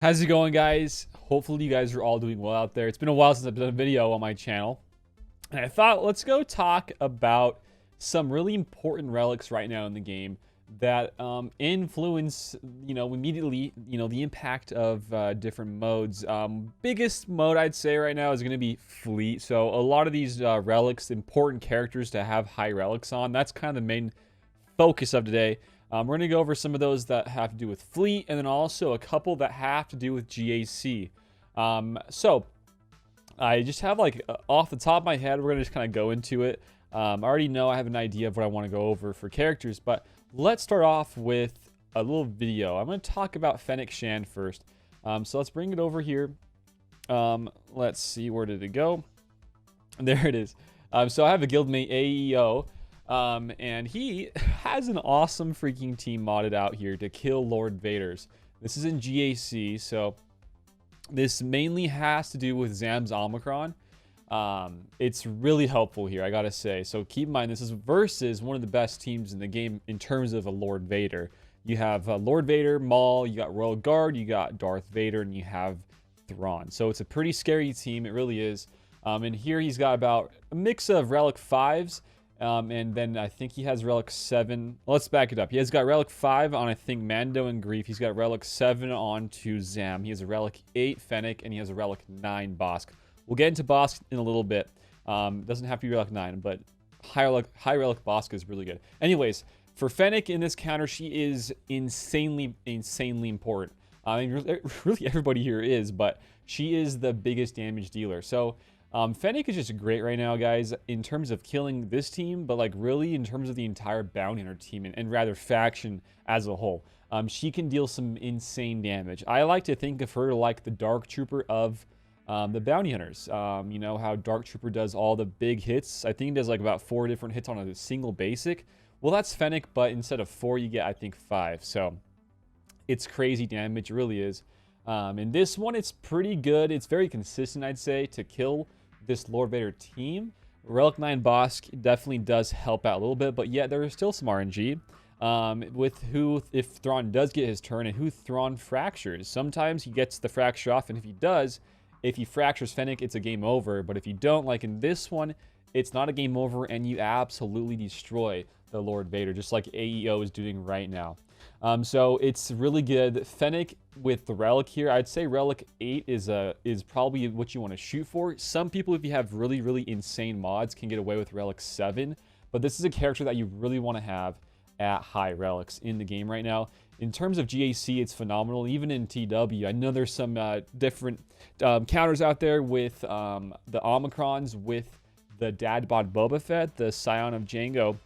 How's it going, guys? Hopefully you guys are all doing well out there. It's been a while since I've done a video on my channel, and I thought let's go talk about some really important relics right now in the game that influence, immediately, the impact of different modes. Biggest mode I'd say right now is going to be fleet. So a lot of these relics, important characters to have high relics on. That's kind of the main focus of today. We're going to go over some of those that have to do with fleet, and then also a couple that have to do with GAC. So I just have off the top of my head, we're going to just kind of go into it. I already know I have an idea of what I want to go over for characters, but let's start off with a little video. I'm going to talk about Fennec first. So let's bring it over here. Let's see, where did it go? There it is. So I have a guildmate AEO. And he has an awesome freaking team modded out here to kill Lord Vaders. This is in GAC, so this mainly has to do with Zam's Omicron. It's really helpful here, I gotta say. So keep in mind, this is versus one of the best teams in the game in terms of a Lord Vader. You have Lord Vader, Maul, you got Royal Guard, you got Darth Vader, and you have Thrawn. So it's a pretty scary team, it really is. And here he's got about a mix of Relic 5s. And then I think he has Relic 7. Let's back it up. He has got Relic 5 on, I think, Mando and Grief. He's got Relic 7 on to Zam. He has a Relic 8 Fennec, and he has a Relic 9 Bosk. We'll get into Bosk in a little bit. Doesn't have to be Relic 9, but high Relic Bosk is really good. Anyways, for Fennec in this counter, she is insanely important. I mean, really everybody here is, but she is the biggest damage dealer. So Fennec is just great right now, guys, in terms of killing this team, but really in terms of the entire bounty hunter team and rather faction as a whole. She can deal some insane damage. I like to think of her like the Dark Trooper of the bounty hunters. You know how Dark Trooper does all the big hits? I think he does like about 4 different hits on a single basic. Well, that's Fennec, but instead of 4, you get, I think, 5. So it's crazy damage, it really is. And this one, it's pretty good. It's very consistent, I'd say, to kill this Lord Vader team. Relic 9 Bosk definitely does help out a little bit, but yet there is still some RNG with who, if Thrawn does get his turn, and who Thrawn fractures. Sometimes he gets the fracture off, and if he does, if he fractures Fennec, it's a game over. But if you don't, like in this one, it's not a game over, and you absolutely destroy the Lord Vader, just like AEO is doing right now. So it's really good. Fennec with the Relic here, I'd say Relic 8 is probably what you want to shoot for. Some people, if you have really insane mods, can get away with Relic 7, but this is a character that you really want to have at high relics in the game right now. In terms of GAC, it's phenomenal. Even in TW, I know there's some different counters out there with the Omicrons, with the Dad Bod Boba Fett, the Scion of Django,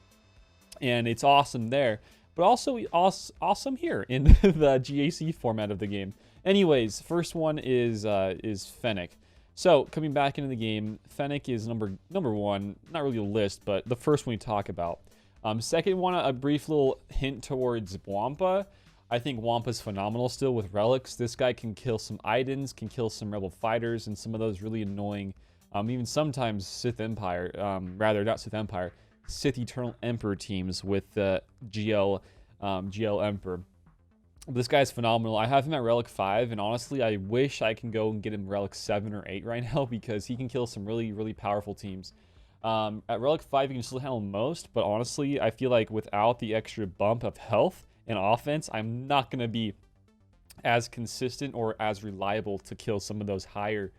and it's awesome there. But also awesome here in the GAC format of the game. Anyways, first one is Fennec. So coming back into the game, Fennec is number 1. Not really a list, but the first one we talk about. Second one, a brief little hint towards Wampa. I think Wampa's phenomenal still with relics. This guy can kill some Idens, can kill some Rebel fighters, and some of those really annoying, even sometimes Sith Empire. Rather, not Sith Empire. Sith Eternal Emperor teams with the GL Emperor. This guy's phenomenal. I have him at Relic 5, and honestly, I wish I can go and get him Relic 7 or 8 right now because he can kill some really powerful teams. At Relic 5, you can still handle most, but honestly, I feel like without the extra bump of health and offense, I'm not going to be as consistent or as reliable to kill some of those higher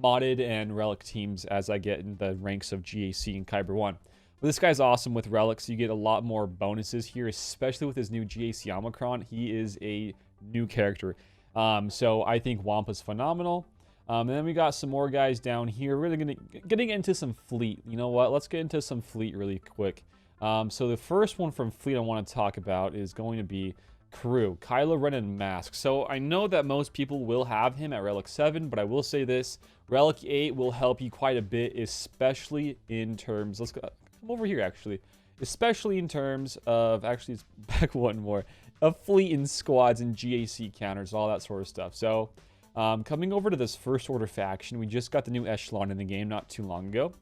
modded and Relic teams as I get in the ranks of GAC and Kyber 1. But this guy's awesome with relics. You get a lot more bonuses here, especially with his new GAC Omicron. He is a new character. So I think Wampa's phenomenal. And then we got some more guys down here. We're really getting into some fleet. You know what? Let's get into some fleet really quick. So the first one from fleet I want to talk about is going to be Crew, Kylo Ren and Mask. So I know that most people will have him at Relic 7, but I will say this. Relic 8 will help you quite a bit, especially in terms... Let's go... Come over here, actually. Especially in terms of... Actually, it's back one more. Of fleet and squads and GAC counters, all that sort of stuff. So, coming over to this First Order faction, we just got the new Echelon in the game not too long ago.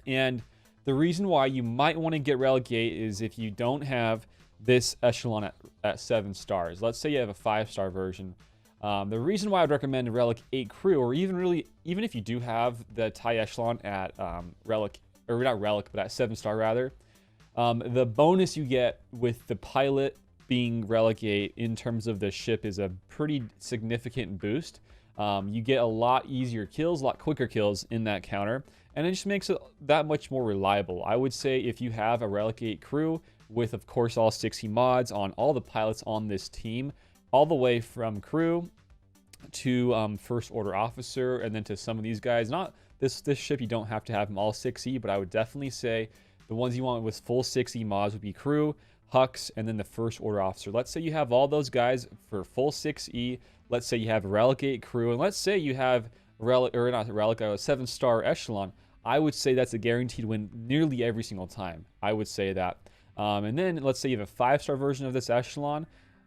And the reason why you might want to get Relic 8 is if you don't have this Echelon at 7 stars. Let's say you have a 5-star version. The reason why I'd recommend a Relic 8 crew, or even if you do have the TIE Echelon at Relic, or not Relic, but at 7-star rather, the bonus you get with the pilot being Relic 8 in terms of the ship is a pretty significant boost. You get a lot easier kills, a lot quicker kills in that counter, and it just makes it that much more reliable. I would say if you have a Relic 8 crew with, of course, all 60 mods on all the pilots on this team, all the way from crew to first order officer, and then to some of these guys. Not this ship, you don't have to have them all 6E, but I would definitely say the ones you want with full 6E mods would be crew, Hux, and then the first order officer. Let's say you have all those guys for full 6E. Let's say you have a Relic 8 crew, and let's say you have Relic, or not Relic, a 7-star Echelon. I would say that's a guaranteed win nearly every single time. I would say that. And then let's say you have a 5-star version of this Echelon,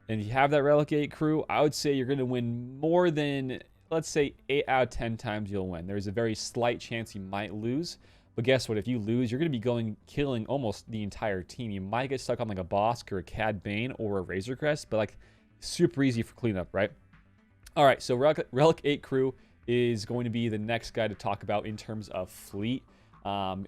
and you have that Relic 8 crew. I would say you're going to win more than, let's say, 8 out of 10 times you'll win. There's a very slight chance you might lose. But guess what? If you lose, you're going to be killing almost the entire team. You might get stuck on like a Bosk or a Cad Bane or a Razor Crest, but like super easy for cleanup, right? All right, so Relic 8 crew is going to be the next guy to talk about in terms of fleet.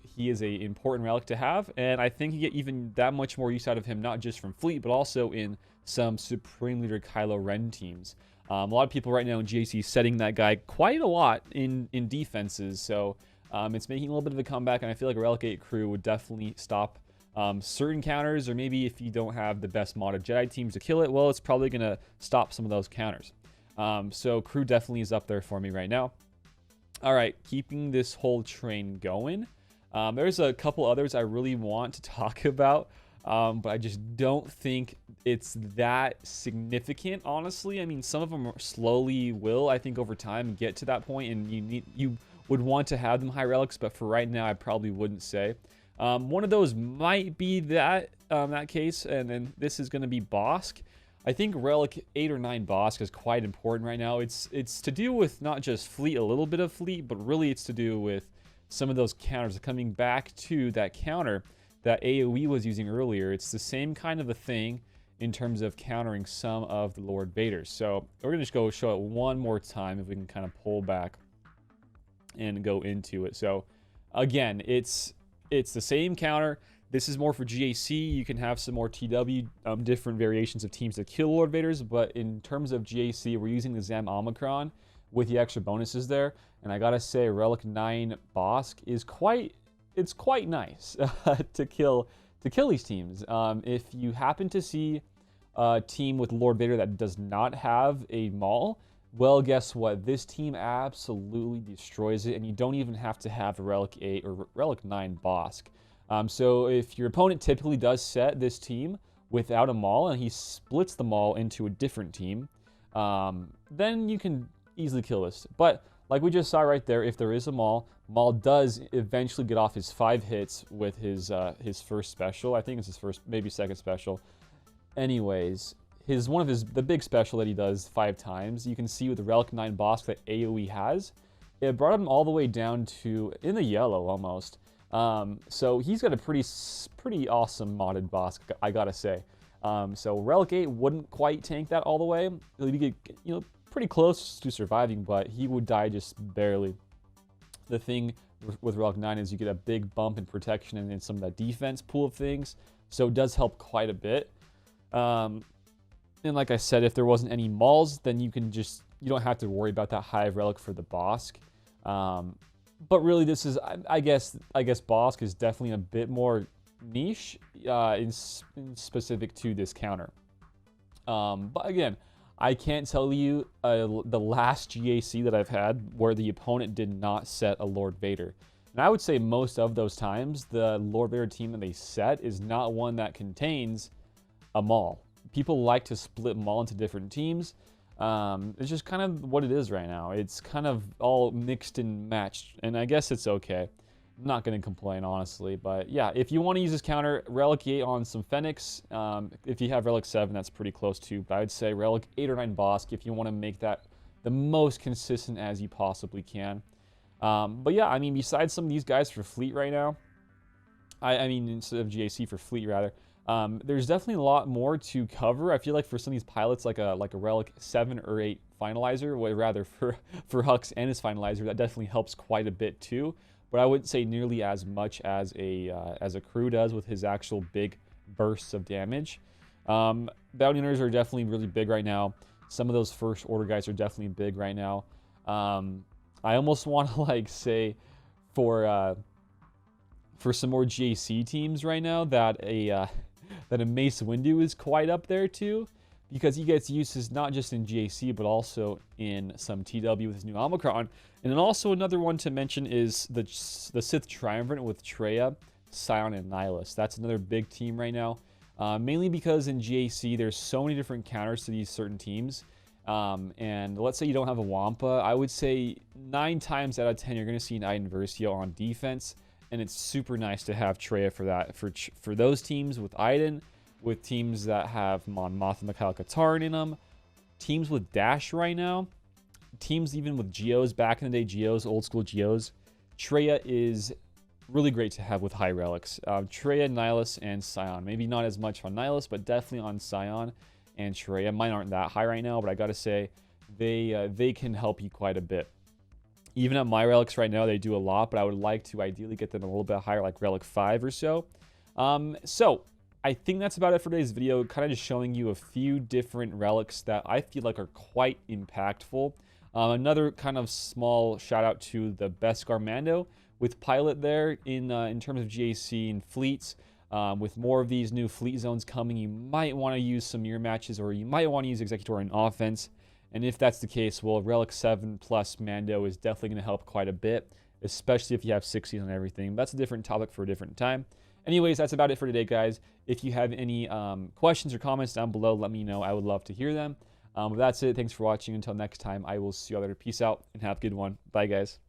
He is an important relic to have, and I think you get even that much more use out of him, not just from fleet, but also in some Supreme Leader Kylo Ren teams. A lot of people right now in GAC setting that guy quite a lot in defenses, so it's making a little bit of a comeback, and I feel like a Relic 8 crew would definitely stop certain counters, or maybe if you don't have the best modded Jedi teams to kill it, well, it's probably going to stop some of those counters. So crew definitely is up there for me right now. All right, keeping this whole train going. There's a couple others I really want to talk about, but I just don't think it's that significant, honestly. I mean, some of them slowly will, I think, over time get to that point, and you would want to have them high relics, but for right now, I probably wouldn't say. One of those might be that case, and then this is going to be Bosk. I think Relic 8 or 9 Bosk is quite important right now. It's to do with not just fleet, a little bit of fleet, but really it's to do with some of those counters. Coming back to that counter that AoE was using earlier, it's the same kind of a thing in terms of countering some of the Lord Vaders. So we're going to just go show it one more time if we can kind of pull back and go into it. So again, it's the same counter. This is more for GAC. You can have some more TW, different variations of teams that kill Lord Vaders, but in terms of GAC, we're using the Zam Omicron with the extra bonuses there. And I gotta say, Relic 9 Bosk is quite nice to kill these teams. If you happen to see a team with Lord Vader that does not have a Maul, well, guess what? This team absolutely destroys it, and you don't even have to have a Relic 8 or Relic 9 Bosk. So if your opponent typically does set this team without a Maul and he splits the Maul into a different team, then you can easily kill this. But like we just saw right there, if there is a Maul, Maul does eventually get off his 5 hits with his first special. I think it's his first, maybe second special. Anyways, the big special that he does 5 times, you can see with the Relic 9 Bosk that AoE has, it brought him all the way down to in the yellow almost. So he's got a pretty awesome modded Bosk, I gotta say. So Relic 8 wouldn't quite tank that all the way. He'd get, pretty close to surviving, but he would die just barely. The thing with Relic 9 is you get a big bump in protection and in some of that defense pool of things, so it does help quite a bit. And like I said, if there wasn't any Mauls, then you don't have to worry about that high relic for the Bosk. But really, this is, I guess Bosk is definitely a bit more niche in specific to this counter. But again, I can't tell you the last GAC that I've had where the opponent did not set a Lord Vader. And I would say most of those times, the Lord Vader team that they set is not one that contains a Maul. People like to split Maul into different teams. It's just kind of what it is right now. It's kind of all mixed and matched, and I guess it's okay. I'm not going to complain, honestly, but yeah, if you want to use this counter, Relic 8 on some Fennecs. If you have Relic 7, that's pretty close too, but I would say Relic 8 or 9 Bosk if you want to make that the most consistent as you possibly can. But yeah, I mean, besides some of these guys for fleet right now, I mean, instead of GAC for fleet rather, there's definitely a lot more to cover. I feel like for some of these pilots, like a Relic 7 or 8 finalizer, or rather for Hux and his finalizer. That definitely helps quite a bit too, but I wouldn't say nearly as much as a crew does with his actual big bursts of damage. Bounty hunters are definitely really big right now. Some of those first order guys are definitely big right now. I almost want to like say for some more GAC teams right now that a Mace Windu is quite up there too, because he gets uses not just in GAC but also in some TW with his new Omicron. And then also another one to mention is the Sith Triumvirate with Traya, Scion, and Nihilus. That's another big team right now, mainly because in GAC there's so many different counters to these certain teams. And let's say you don't have a Wampa, I would say 9 times out of 10 you're going to see an Iden Versio on defense, and it's super nice to have Traya for that, for those teams with Iden, with teams that have Mon Mothma and Mikhail Katarn in them, teams with Dash right now, teams even with Geos, back in the day Geos, old school Geos. Traya is really great to have with high relics. Traya, Nihilus, and Scion. Maybe not as much on Nihilus, but definitely on Scion and Traya. Mine aren't that high right now, but I gotta say they can help you quite a bit. Even at my relics right now, they do a lot, but I would like to ideally get them a little bit higher, like relic 5 or so. So I think that's about it for today's video, kind of just showing you a few different relics that I feel like are quite impactful. Another kind of small shout out to the Beskar Mando with Pilot there in terms of GAC and fleets. With more of these new fleet zones coming, you might want to use some mirror matches, or you might want to use Executor in offense. And if that's the case, well, Relic 7 plus Mando is definitely going to help quite a bit, especially if you have 60s on everything. That's a different topic for a different time. Anyways, that's about it for today, guys. If you have any questions or comments down below, let me know. I would love to hear them. But that's it. Thanks for watching. Until next time, I will see you all later. Peace out and have a good one. Bye, guys.